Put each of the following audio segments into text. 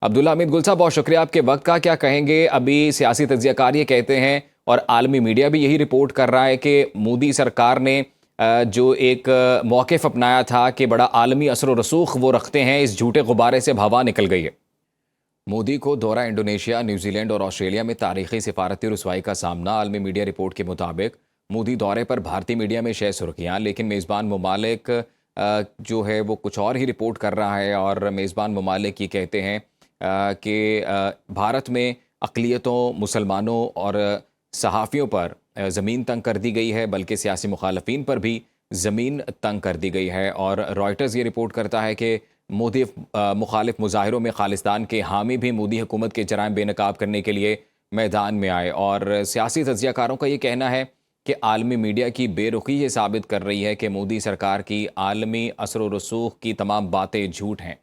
عبداللہ حمید گل صاحب، بہت شکریہ آپ کے وقت کا۔ کیا کہیں گے؟ ابھی سیاسی تجزیہ کار یہ کہتے ہیں اور عالمی میڈیا بھی یہی رپورٹ کر رہا ہے کہ مودی سرکار نے جو ایک موقف اپنایا تھا کہ بڑا عالمی اثر و رسوخ وہ رکھتے ہیں، اس جھوٹے غبارے سے اب ہوا نکل گئی ہے۔ مودی کو دورہ انڈونیشیا، نیوزی لینڈ اور آسٹریلیا میں تاریخی سفارتی رسوائی کا سامنا۔ عالمی میڈیا رپورٹ کے مطابق مودی دورے پر بھارتی میڈیا میں شہ سرخیاں، لیکن میزبان ممالک جو ہے وہ کچھ اور ہی رپورٹ کر رہا ہے، اور میزبان ممالک یہ کہتے ہیں کہ بھارت میں اقلیتوں، مسلمانوں اور صحافیوں پر زمین تنگ کر دی گئی ہے، بلکہ سیاسی مخالفین پر بھی زمین تنگ کر دی گئی ہے۔ اور رائٹرز یہ رپورٹ کرتا ہے کہ مودی مخالف مظاہروں میں خالصتان کے حامی بھی مودی حکومت کے جرائم بے نقاب کرنے کے لیے میدان میں آئے۔ اور سیاسی تجزیہ کاروں کا یہ کہنا ہے کہ عالمی میڈیا کی بے رخی یہ ثابت کر رہی ہے کہ مودی سرکار کی عالمی اثر و رسوخ کی تمام باتیں جھوٹ ہیں۔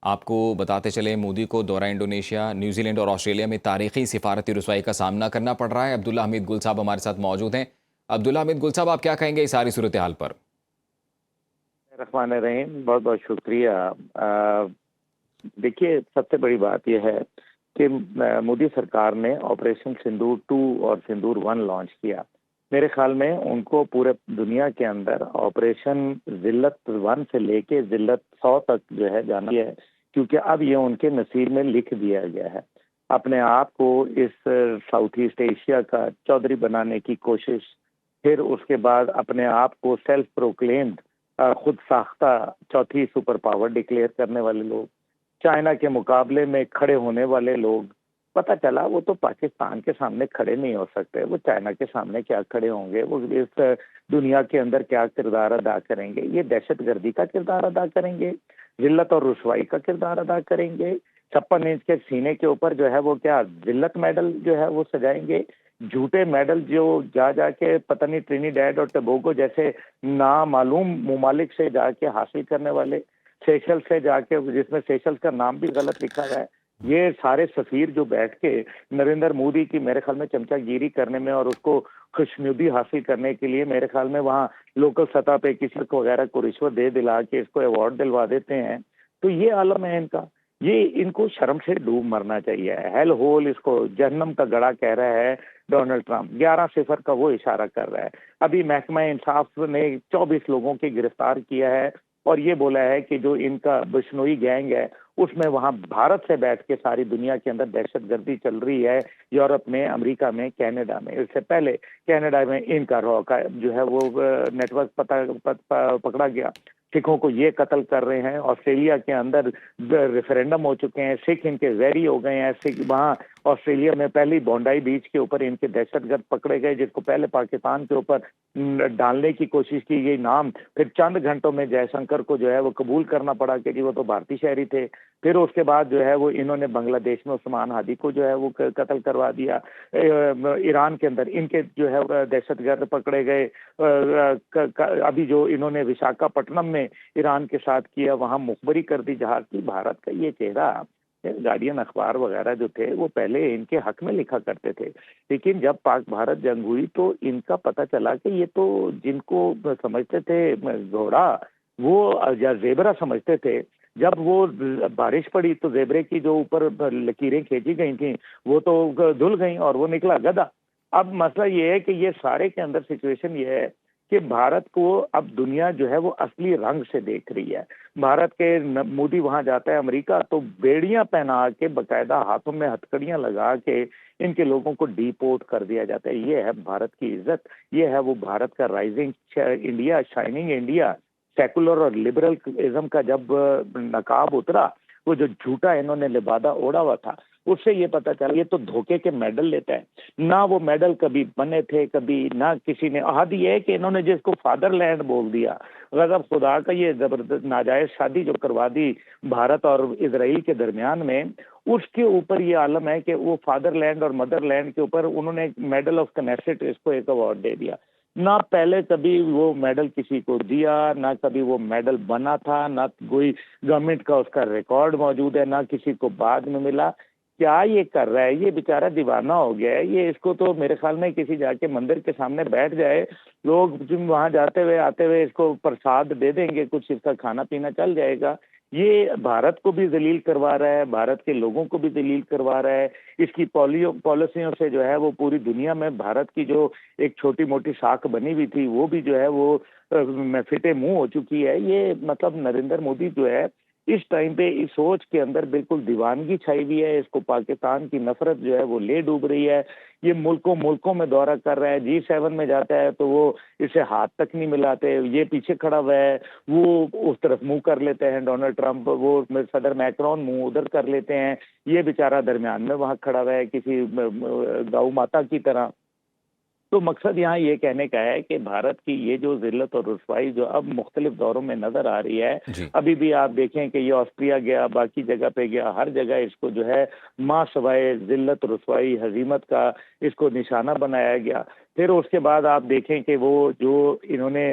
آپ کو بتاتے چلیں، مودی کو دورہ انڈونیشیا، نیوزی لینڈ اور آسٹریلیا میں تاریخی سفارتی رسوائی کا سامنا کرنا پڑ رہا ہے۔ عبداللہ حمید گل صاحب ہمارے ساتھ موجود ہیں۔ عبداللہ حمید گل صاحب، آپ کیا کہیں گے اس ساری صورتحال پر؟ رحمان الرحیم، بہت بہت شکریہ۔ دیکھیے، سب سے بڑی بات یہ ہے کہ مودی سرکار نے آپریشن سندور 2 اور سندور 1 لانچ کیا۔ میرے خیال میں ان کو پورے دنیا کے اندر آپریشن ذلت 1 سے لے کے ذلت 100 تک جو ہے جانا ہے، کیونکہ اب یہ ان کے نصیب میں لکھ دیا گیا ہے۔ اپنے آپ کو اس ساؤتھ ایسٹ ایشیا کا چودھری بنانے کی کوشش، پھر اس کے بعد اپنے آپ کو سیلف پروکلیمڈ خود ساختہ چوتھی سپر پاور ڈکلیئر کرنے والے لوگ، چائنا کے مقابلے میں کھڑے ہونے والے لوگ، پتہ چلا وہ تو پاکستان کے سامنے کھڑے نہیں ہو سکتے، وہ چائنا کے سامنے کیا کھڑے ہوں گے، وہ اس دنیا کے اندر کیا کردار ادا کریں گے؟ یہ دہشت گردی کا کردار ادا کریں گے، ذلت اور رسوائی کا کردار ادا کریں گے، 56 انچ کے سینے کے اوپر جو ہے وہ کیا ذلت میڈل جو ہے وہ سجائیں گے، جھوٹے میڈل جو جا کے پتہ نہیں ٹرینی ڈیڈ اور ٹبوگو جیسے نامعلوم ممالک سے جا کے حاصل کرنے والے، سیشل سے جا کے، جس میں سیشل کا نام بھی غلط لکھا ہوا ہے، یہ سارے سفیر جو بیٹھ کے نریندر مودی کی میرے خیال میں چمچہ گیری کرنے میں اور اس کو خوشنودی حاصل کرنے کے لیے میرے خیال میں وہاں لوکل سطح پہ کسی کو وغیرہ کو رشوت دلا کے اس کو ایوارڈ دلوا دیتے ہیں، تو یہ عالم ہے ان کا۔ یہ ان کو شرم سے ڈوب مرنا چاہیے۔ ہیل ہول اس کو جہنم کا گڑھا کہہ رہا ہے ڈونلڈ ٹرمپ، 11-0 کا وہ اشارہ کر رہا ہے۔ ابھی محکمہ انصاف نے 24 لوگوں کی گرفتار کیا ہے اور یہ بولا ہے کہ جو ان کا بشنوئی گینگ ہے اس میں وہاں بھارت سے بیٹھ کے ساری دنیا کے اندر دہشت گردی چل رہی ہے، یورپ میں، امریکہ میں، کینیڈا میں۔ اس سے پہلے کینیڈا میں ان کا جو ہے وہ نیٹ ورک پکڑا گیا، سکھوں کو یہ قتل کر رہے ہیں۔ آسٹریلیا کے اندر ریفرینڈم ہو چکے ہیں، سکھ ان کے ویری ہو گئے ہیں۔ وہاں آسٹریلیا میں پہلی بونڈائی بیچ کے اوپر ان کے دہشت گرد پکڑے گئے، جس کو پہلے پاکستان کے اوپر ڈالنے کی کوشش کی گئی نام، پھر چند گھنٹوں میں جے شنکر کو جو ہے وہ قبول کرنا پڑا کہ جی وہ تو بھارتی شہری تھے۔ پھر اس کے بعد جو ہے وہ انہوں نے بنگلہ دیش میں عثمان ہادی کو جو ہے وہ قتل کروا دیا۔ ایران کے اندر ان کے جو ہے دہشت گرد پکڑے گئے۔ ابھی جو انہوں نے وشاکھاپٹنم میں ایران کے ساتھ کیا، وہاں مخبری کر دی جہاز کی۔ بھارت کا یہ چہرہ، گارڈین اخبار وغیرہ جو تھے وہ پہلے ان کے حق میں لکھا کرتے تھے، لیکن جب پاک بھارت جنگ ہوئی تو ان کا پتہ چلا کہ یہ تو جن کو سمجھتے تھے گھوڑا، وہ یا زیبرا سمجھتے تھے، جب وہ بارش پڑی تو زیبرے کی جو اوپر لکیریں کھینچی گئی تھیں وہ تو دھل گئیں اور وہ نکلا گدھا۔ اب مسئلہ یہ ہے کہ یہ سارے کے اندر سچویشن یہ ہے کہ بھارت کو اب دنیا جو ہے وہ اصلی رنگ سے دیکھ رہی ہے۔ بھارت کے مودی وہاں جاتا ہے امریکہ تو بیڑیاں پہنا کے، باقاعدہ ہاتھوں میں ہتھکڑیاں لگا کے ان کے لوگوں کو ڈی پورٹ کر دیا جاتا ہے۔ یہ ہے بھارت کی عزت، یہ ہے وہ بھارت کا rising India, shining India. Secular اور لبرل ازم کا جب نقاب اترا، وہ جو جھوٹا انہوں نے لبادہ اوڑا ہوا تھا، اس سے یہ پتہ چلا یہ تو دھوکے کے میڈل لیتا ہے۔ نہ وہ میڈل کبھی بنے تھے، کبھی نہ کسی نے عہد یہ ہے کہ انہوں نے جس کو فادر لینڈ بول دیا، غضب خدا کا، یہ زبردست ناجائز شادی جو کروا دی بھارت اور اسرائیل کے درمیان میں، اس کے اوپر یہ عالم ہے کہ وہ فادر لینڈ اور مدر لینڈ کے اوپر انہوں نے میڈل آف کنیسٹ اس کو ایک ایوارڈ دے دیا۔ نہ پہلے کبھی وہ میڈل کسی کو دیا، نہ کبھی وہ میڈل بنا تھا، نہ کوئی گورنمنٹ کا اس کا ریکارڈ موجود ہے، نہ کسی کو بعد میں ملا۔ کیا یہ کر رہا ہے؟ یہ بیچارہ دیوانہ ہو گیا ہے۔ یہ اس کو تو میرے خیال میں کسی جا کے مندر کے سامنے بیٹھ جائے، لوگ وہاں جاتے ہوئے آتے ہوئے اس کو پرساد دے دیں گے، کچھ اس کا کھانا پینا چل جائے گا۔ یہ بھارت کو بھی ذلیل کروا رہا ہے، بھارت کے لوگوں کو بھی ذلیل کروا رہا ہے۔ اس کی پالیسیوں سے جو ہے وہ پوری دنیا میں بھارت کی جو ایک چھوٹی موٹی ساکھ بنی ہوئی تھی وہ بھی جو ہے وہ فٹے منہ ہو چکی ہے۔ یہ مطلب نریندر مودی جو ہے اس ٹائم پہ اس سوچ کے اندر بالکل دیوانگی چھائی ہوئی ہے، اس کو پاکستان کی نفرت جو ہے وہ لے ڈوب رہی ہے۔ یہ ملکوں میں دورہ کر رہا ہے، G7 میں جاتا ہے تو وہ اسے ہاتھ تک نہیں ملاتے، یہ پیچھے کھڑا ہوا ہے، وہ اس طرف منہ کر لیتے ہیں ڈونلڈ ٹرمپ، وہ صدر میکرون منہ ادھر کر لیتے ہیں، یہ بیچارہ درمیان میں وہاں کھڑا ہوا ہے کسی گاؤ ماتا کی طرح۔ تو مقصد یہاں یہ کہنے کا ہے کہ بھارت کی یہ جو ذلت اور رسوائی جو اب مختلف دوروں میں نظر آ رہی ہے، جی ابھی بھی آپ دیکھیں کہ یہ آسٹریا گیا، باقی جگہ پہ گیا، ہر جگہ اس کو جو ہے ماں سوائے ذلت رسوائی ہزیمت کا اس کو نشانہ بنایا گیا۔ پھر اس کے بعد آپ دیکھیں کہ وہ جو انہوں نے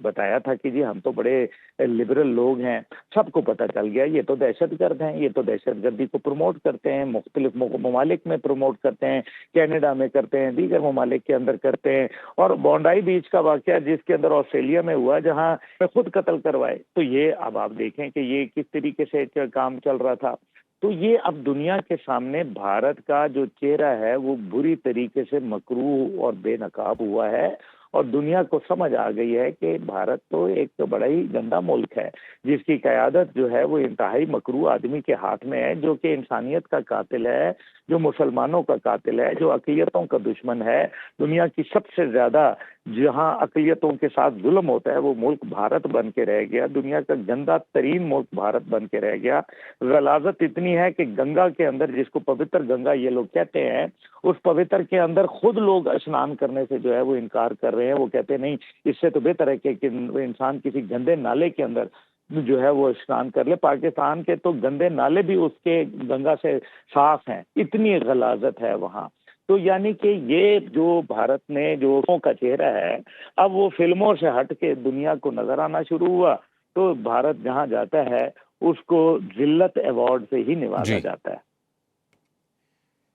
بتایا تھا کہ جی ہم تو بڑے لبرل لوگ ہیں، سب کو پتہ چل گیا یہ تو دہشت گرد ہیں، یہ تو دہشت گردی کو پروموٹ کرتے ہیں، مختلف ممالک میں پروموٹ کرتے ہیں، کینیڈا میں کرتے ہیں، دیگر ممالک کے اندر کرتے ہیں۔ اور بونڈائی بیچ کا واقعہ جس کے اندر آسٹریلیا میں ہوا جہاں خود قتل کروائے، تو یہ اب آپ دیکھیں کہ یہ کس طریقے سے کام چل رہا تھا۔ تو یہ اب دنیا کے سامنے بھارت کا جو چہرہ ہے وہ بری طریقے سے مکروہ اور بے نقاب ہوا ہے، اور دنیا کو سمجھ آ گئی ہے کہ بھارت تو ایک بڑا ہی گندا ملک ہے جس کی قیادت جو ہے وہ انتہائی مکروہ آدمی کے ہاتھ میں ہے، جو کہ انسانیت کا قاتل ہے، جو مسلمانوں کا قاتل ہے، جو اقلیتوں کا دشمن ہے۔ دنیا کی سب سے زیادہ جہاں اقلیتوں کے ساتھ ظلم ہوتا ہے وہ ملک بھارت بن کے رہ گیا، دنیا کا گندا ترین ملک بھارت بن کے رہ گیا۔ غلاظت اتنی ہے کہ گنگا کے اندر، جس کو پوتر گنگا یہ لوگ کہتے ہیں، اس پوتر کے اندر خود لوگ اسنان کرنے سے جو ہے وہ انکار کر رہے ہیں۔ وہ کہتے ہیں نہیں، اس سے تو بہتر ہے کہ انسان کسی گندے نالے کے اندر جو ہے وہ اسنان کر لے۔ پاکستان کے تو گندے نالے بھی اس کے گنگا سے صاف ہیں، اتنی غلاظت ہے وہاں۔ تو یعنی کہ یہ جو بھارت نے جو کا چہرہ ہے اب وہ فلموں سے ہٹ کے دنیا کو نظر آنا شروع ہوا، تو بھارت جہاں جاتا ہے اس کو ذلت ایوارڈ سے ہی نوازا جی جاتا ہے۔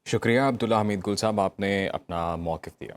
شکریہ عبداللہ حمید گل صاحب، آپ نے اپنا موقف دیا۔